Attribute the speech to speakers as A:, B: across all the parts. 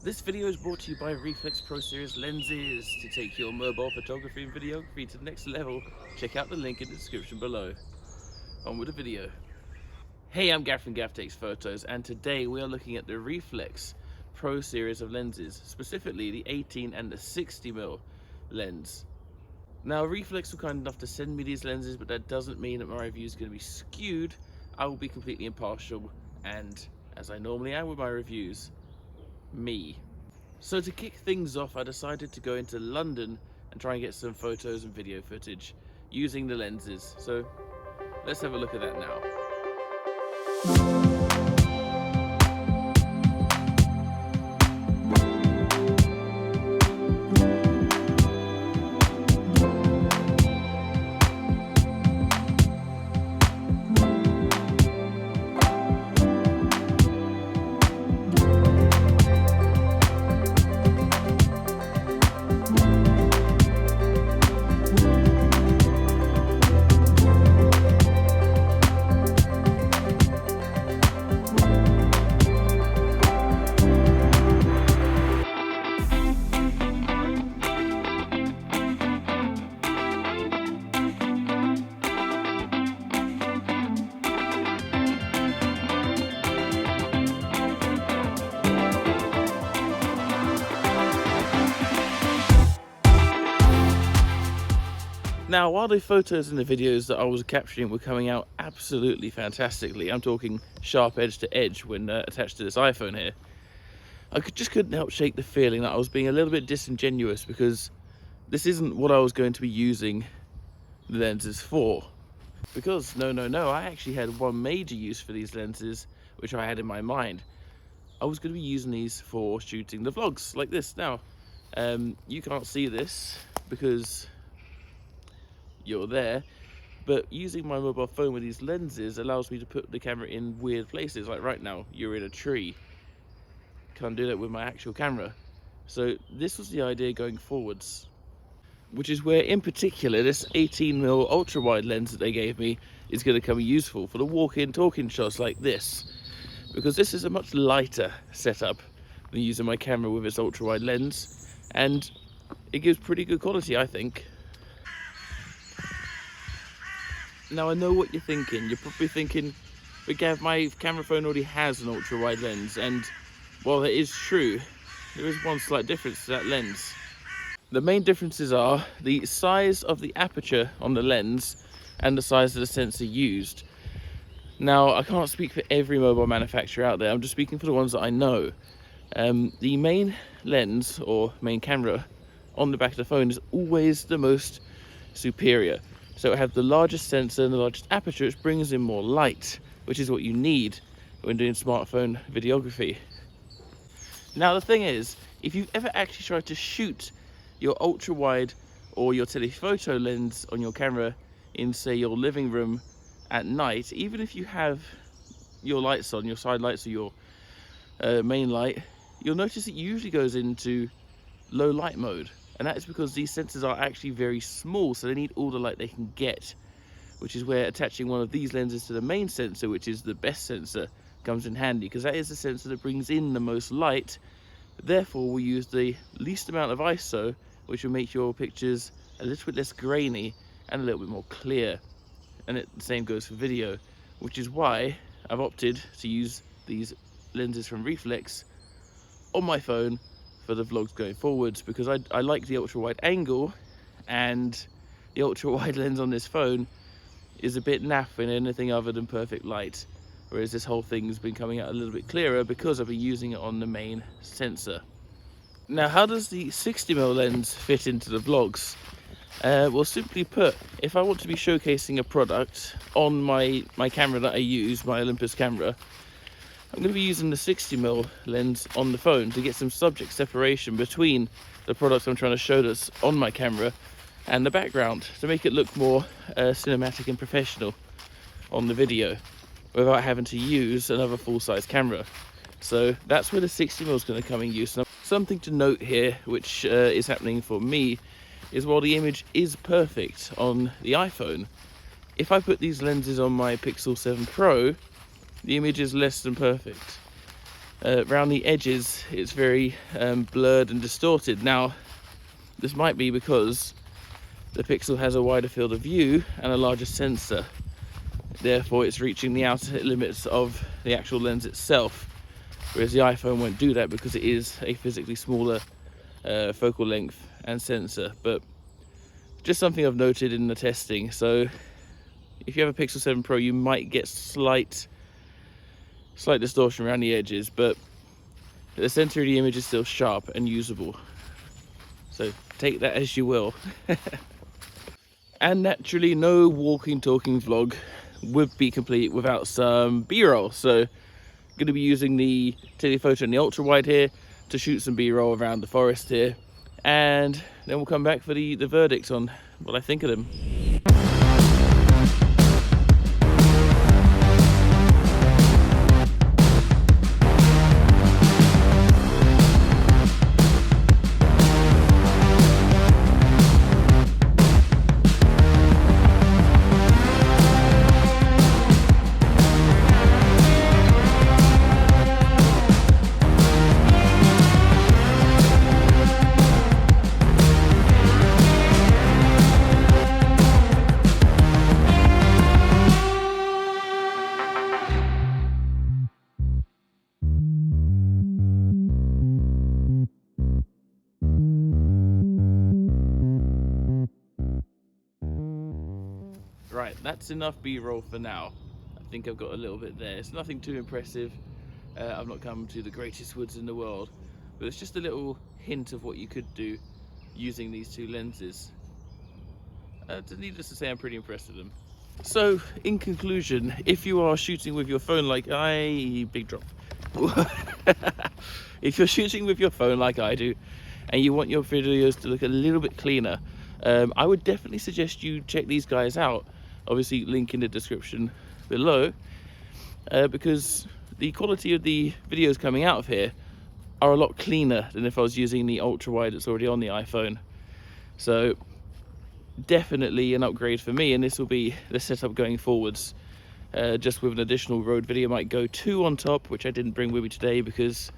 A: This video is brought to you by Reeflex Pro Series lenses. To take your mobile photography and videography to the next level, check out the link in the description below. On with the video. Hey, I'm Gav from Gav Takes Photos, and today we are looking at the Reeflex Pro Series of lenses, specifically the 18 and the 60mm lens. Now, Reeflex were kind enough to send me these lenses, but that doesn't mean that my review is going to be skewed. I will be completely impartial, and as I normally am with my reviews, me. So to kick things off, I decided to go into London and try and get some photos and video footage using the lenses. So let's have a look at that now. Now, while the photos and the videos that I was capturing were coming out absolutely fantastically, I'm talking sharp edge to edge when attached to this iPhone here, I just couldn't help shake the feeling that I was being a little bit disingenuous, because this isn't what I was going to be using the lenses for. Because, no, I actually had one major use for these lenses, which I had in my mind. I was going to be using these for shooting the vlogs like this. Now, you can't see this because you're there, but using my mobile phone with these lenses allows me to put the camera in weird places. Like right now, you're in a tree. Can't do that with my actual camera. So this was the idea going forwards, which is where in particular this 18mm ultra wide lens that they gave me is going to come useful for the walk-in talking shots like this, because this is a much lighter setup than using my camera with its ultra wide lens, and it gives pretty good quality, I think. Now, I know what you're thinking. You're probably thinking, but Gav, my camera phone already has an ultra-wide lens, and while that is true, there is one slight difference to that lens. The main differences are the size of the aperture on the lens and the size of the sensor used. Now, I can't speak for every mobile manufacturer out there. I'm just speaking for the ones that I know. The main lens, or main camera, on the back of the phone is always the most superior. So it have the largest sensor and the largest aperture, which brings in more light, which is what you need when doing smartphone videography. Now, the thing is, if you've ever actually tried to shoot your ultra wide or your telephoto lens on your camera in, say, your living room at night, even if you have your lights on, your side lights or your main light, you'll notice it usually goes into low light mode. And that is because these sensors are actually very small, so they need all the light they can get, which is where attaching one of these lenses to the main sensor, which is the best sensor, comes in handy, because that is the sensor that brings in the most light. Therefore, we use the least amount of ISO, which will make your pictures a little bit less grainy and a little bit more clear. And the same goes for video, which is why I've opted to use these lenses from Reeflex on my phone for the vlogs going forwards, because I like the ultra wide angle, and the ultra wide lens on this phone is a bit naff in anything other than perfect light, whereas this whole thing's been coming out a little bit clearer because I've been using it on the main sensor. Now, how does the 60mm lens fit into the vlogs? Well, simply put, if I want to be showcasing a product on my camera that I use, my Olympus camera, I'm going to be using the 60mm lens on the phone to get some subject separation between the products I'm trying to show that's on my camera and the background, to make it look more cinematic and professional on the video without having to use another full-size camera. So that's where the 60mm is going to come in use. Now, something to note here, which is happening for me, is while the image is perfect on the iPhone, if I put these lenses on my Pixel 7 Pro, the image is less than perfect. Around the edges it's very blurred and distorted. Now this might be because the Pixel has a wider field of view and a larger sensor, therefore it's reaching the outer limits of the actual lens itself, whereas the iPhone won't do that because it is a physically smaller focal length and sensor. But just something I've noted in the testing. So if you have a Pixel 7 Pro, you might get slight distortion around the edges, but the center of the image is still sharp and usable, so take that as you will. And naturally, no walking talking vlog would be complete without some b-roll. So I'm going to be using the telephoto and the ultra wide here to shoot some b-roll around the forest here, and then we'll come back for the verdict on what I think of them. Right, that's enough b-roll for now. I think I've got a little bit there. It's nothing too impressive. I've not come to the greatest woods in the world, but it's just a little hint of what you could do using these two lenses. Needless to say, I'm pretty impressed with them. So, in conclusion, if you are shooting with your phone like big drop. If you're shooting with your phone like I do, and you want your videos to look a little bit cleaner, I would definitely suggest you check these guys out. Obviously, link in the description below, because the quality of the videos coming out of here are a lot cleaner than if I was using the ultra wide that's already on the iPhone. So definitely an upgrade for me, and this will be the setup going forwards, just with an additional road video. Might go 2 on top, which I didn't bring with me today because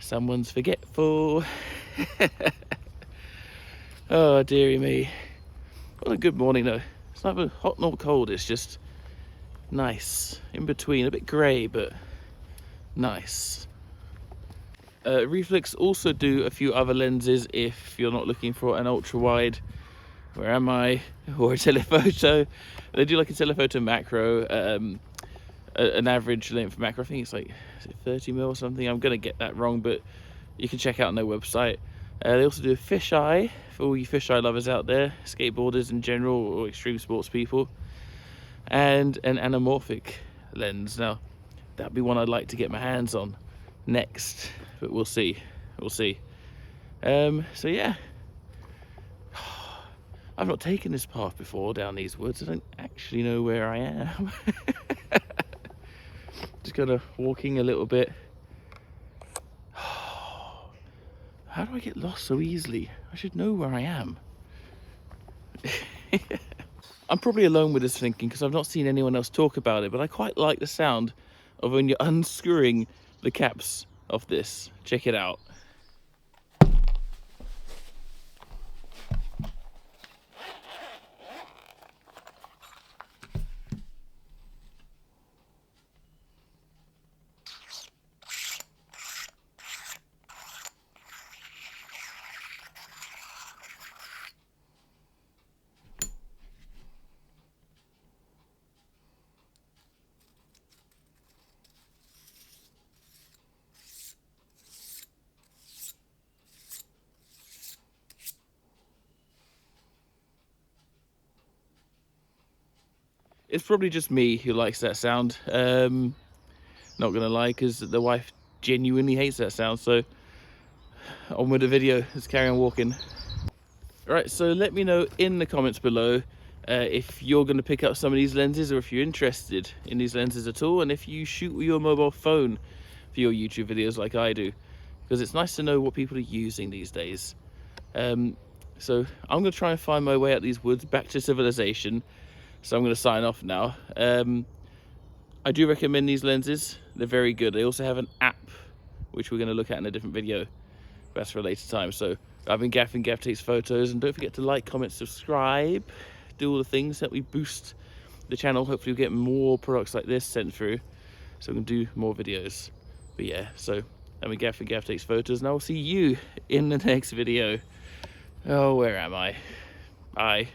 A: someone's forgetful. Oh dearie me. What a good morning though. It's neither hot nor cold, it's just nice in between, a bit grey but nice. Reeflex also do a few other lenses if you're not looking for an ultra wide, where am I, or a telephoto. They do like a telephoto macro, an average length macro. I think it's like, is it 30mm or something? I'm gonna get that wrong, but you can check out on their website. They also do a fisheye for all you fisheye lovers out there, skateboarders in general, or extreme sports people, and an anamorphic lens. Now that'd be one I'd like to get my hands on next, but we'll see. So yeah, I've not taken this path before down these woods. I don't actually know where I am. Just kind of walking a little bit. How do I get lost so easily? I should know where I am. I'm probably alone with this thinking because I've not seen anyone else talk about it, but I quite like the sound of when you're unscrewing the caps of this. Check it out. It's probably just me who likes that sound. Not gonna lie, because the wife genuinely hates that sound. So on with the video, let's carry on walking. Right, so let me know in the comments below if you're gonna pick up some of these lenses, or if you're interested in these lenses at all, and if you shoot with your mobile phone for your YouTube videos like I do, because it's nice to know what people are using these days. So I'm gonna try and find my way out these woods back to civilization. So I'm going to sign off now. I do recommend these lenses. They're very good. They also have an app which we're going to look at in a different video. That's for a later time. So I've been gaffing. Gaff takes photos, and don't forget to like, comment, subscribe, do all the things that we boost the channel. Hopefully we'll get more products like this sent through, so we can do more videos. But yeah, so I've been gaffing. Gaff takes photos, and I will see you in the next video. Oh, where am I? Bye.